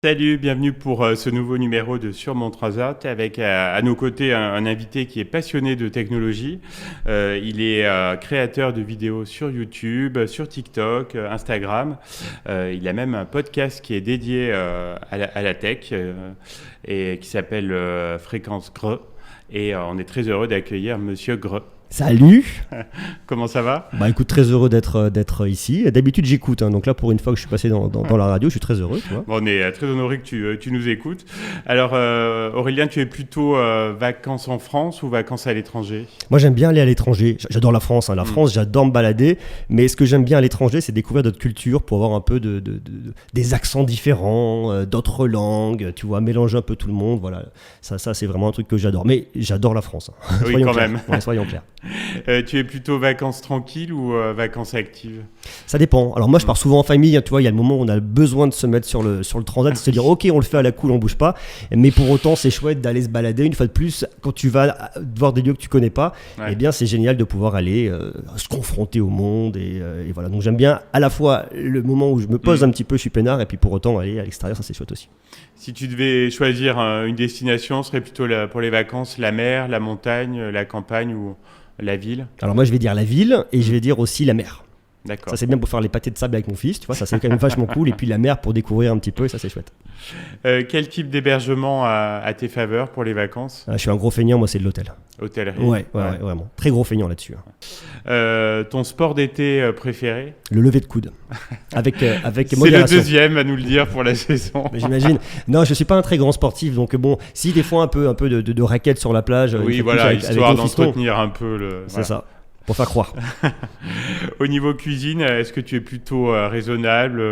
Salut, bienvenue pour ce nouveau numéro de Sur mon Transat avec à nos côtés un invité qui est passionné de technologie. Il est créateur de vidéos sur YouTube, sur TikTok, Instagram. Il a même un podcast qui est dédié à la tech et qui s'appelle Fréquence Gre. Et on est très heureux d'accueillir Monsieur Gre. Salut. Comment ça va ? Bah écoute, très heureux d'être ici. D'habitude j'écoute, donc là pour une fois que je suis passé dans la radio, je suis très heureux. Tu vois. Bon, on est très honoré que tu nous écoutes. Alors Aurélien, tu es plutôt vacances en France ou vacances à l'étranger ? Moi j'aime bien aller à l'étranger. J'adore la France. La France, j'adore me balader. Mais ce que j'aime bien à l'étranger, c'est découvrir d'autres cultures pour avoir un peu des accents différents, d'autres langues, tu vois, mélanger un peu tout le monde. Voilà, ça c'est vraiment un truc que j'adore. Mais j'adore la France. Oui, quand même. Ouais, soyons clairs. Tu es plutôt vacances tranquilles ou vacances actives ? Ça dépend. Alors moi je pars souvent en famille, tu vois, il y a le moment où on a besoin de se mettre sur le transat, se dire ok on le fait à la cool, on bouge pas, mais pour autant c'est chouette d'aller se balader. Une fois de plus, quand tu vas voir des lieux que tu connais pas, eh bien c'est génial de pouvoir aller se confronter au monde et voilà. Donc j'aime bien à la fois le moment où je me pose un petit peu, je suis peinard, et puis pour autant aller à l'extérieur, ça c'est chouette aussi. Si tu devais choisir une destination, ce serait plutôt pour les vacances la mer, la montagne, la campagne ou la ville ? Alors moi je vais dire la ville et je vais dire aussi la mer. D'accord. Ça c'est bien pour faire les pâtés de sable avec mon fils, tu vois, ça c'est quand même vachement cool. Et puis la mer pour découvrir un petit peu, et ça c'est chouette. Quel type d'hébergement à tes faveurs pour les vacances ? Je suis un gros feignant, moi c'est de l'hôtel. Hôtellerie. Ouais, vraiment. Très gros feignant là-dessus. Ton sport d'été préféré ? Le lever de coude. Avec C'est modération. le deuxième à nous le dire pour la saison. Mais j'imagine. Non, je suis pas un très grand sportif, donc bon, si des fois un peu de raquettes sur la plage. Oui, voilà, histoire d'entretenir un peu le. C'est ça. Pour faire croire. Au niveau cuisine, est-ce que tu es plutôt raisonnable,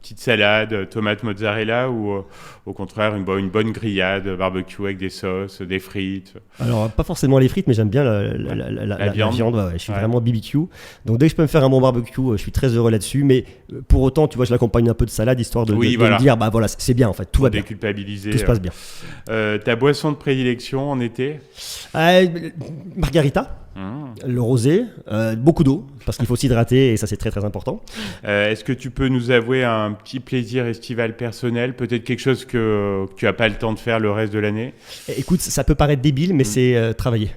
petite salade, tomate mozzarella, ou au contraire une bonne grillade, barbecue avec des sauces, des frites ? Alors, pas forcément les frites, mais j'aime bien la viande. Ouais, je suis vraiment BBQ. Donc, dès que je peux me faire un bon barbecue, je suis très heureux là-dessus. Mais pour autant, tu vois, je l'accompagne un peu de salade, histoire de me dire, bah voilà, c'est bien en fait, tout va bien. Déculpabiliser. Tout se passe bien. Ta boisson de prédilection en été ? Margarita. Le rosé, beaucoup d'eau, parce qu'il faut s'hydrater et ça c'est très très important. Est-ce que tu peux nous avouer un petit plaisir estival personnel, peut-être quelque chose que tu n'as pas le temps de faire le reste de l'année ? Écoute, ça peut paraître débile, mais c'est travailler.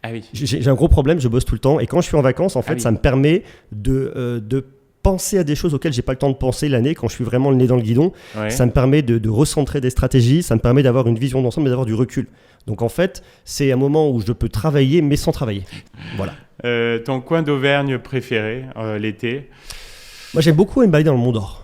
Ah oui. J'ai un gros problème, je bosse tout le temps et quand je suis en vacances, en fait, ça me permet de penser à des choses auxquelles j'ai pas le temps de penser l'année quand je suis vraiment le nez dans le guidon. Ouais. Ça me permet de recentrer des stratégies, ça me permet d'avoir une vision d'ensemble et d'avoir du recul. Donc en fait, c'est un moment où je peux travailler mais sans travailler. Voilà. Ton coin d'Auvergne préféré l'été ? Moi j'aime beaucoup aller me balader dans le Mont d'Or.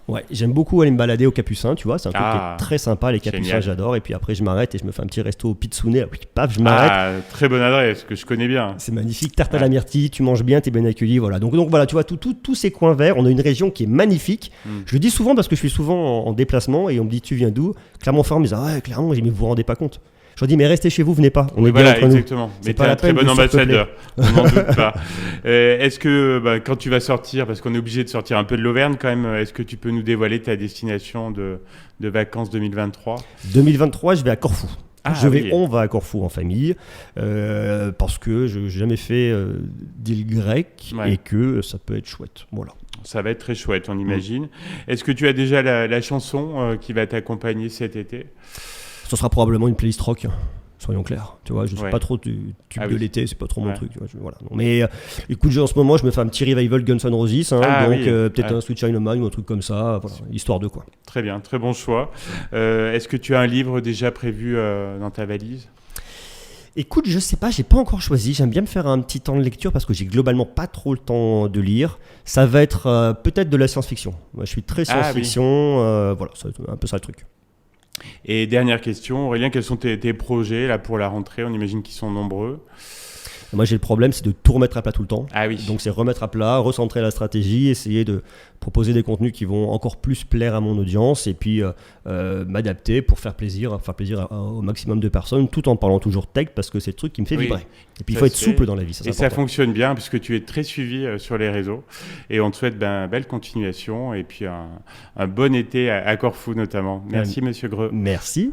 Ouais, j'aime beaucoup aller me balader au Capucin, tu vois, c'est un truc qui est très sympa, les Capucins, génial. J'adore. Et puis après, je m'arrête et je me fais un petit resto au Pitsouné. Puis paf, je m'arrête. Ah, très bonne adresse, que je connais bien. C'est magnifique, tarte à la myrtille, tu manges bien, t'es bien accueilli, voilà. Donc voilà, tu vois, tous ces coins verts, on a une région qui est magnifique. Je le dis souvent parce que je suis souvent en déplacement et on me dit, tu viens d'où ? Clermont-Ferrand, ils me disent, ouais, Clermont, mais vous vous rendez pas compte. Je leur dis, mais restez chez vous, venez pas. On est voilà, bien entre exactement. Nous. Mais tu es un très bon ambassadeur, on n'en doute pas. Est-ce que, quand tu vas sortir, parce qu'on est obligé de sortir un peu de l'Auvergne quand même, est-ce que tu peux nous dévoiler ta destination de vacances 2023 ? 2023, je vais à Corfou. On va à Corfou en famille, parce que je n'ai jamais fait d'île grecque et que ça peut être chouette. Voilà. Ça va être très chouette, on imagine. Est-ce que tu as déjà la chanson qui va t'accompagner cet été ? Ce sera probablement une playlist rock, soyons clairs. Tu vois, je ne suis pas trop tube de l'été, c'est pas trop mon truc. Tu vois, voilà. Mais écoute, en ce moment, je me fais un petit revival Guns N' Roses, peut-être un Sweet Child of Mine ou un truc comme ça, voilà, histoire de quoi. Très bien, très bon choix. Est-ce que tu as un livre déjà prévu dans ta valise ? Écoute, je sais pas, j'ai pas encore choisi. J'aime bien me faire un petit temps de lecture parce que j'ai globalement pas trop le temps de lire. Ça va être peut-être de la science-fiction. Moi, je suis très science-fiction. Voilà, c'est un peu ça le truc. Et dernière question, Aurélien, quels sont tes projets là, pour la rentrée ? On imagine qu'ils sont nombreux. Moi, j'ai le problème, c'est de tout remettre à plat tout le temps. Ah oui. Donc, c'est remettre à plat, recentrer la stratégie, essayer de proposer des contenus qui vont encore plus plaire à mon audience et puis m'adapter pour faire plaisir au maximum de personnes tout en parlant toujours tech parce que c'est le truc qui me fait vibrer. Et puis, il faut être souple dans la vie. Ça fonctionne bien puisque tu es très suivi sur les réseaux. Et on te souhaite belle continuation et puis un bon été à Corfou notamment. Merci, Monsieur Greux. Merci.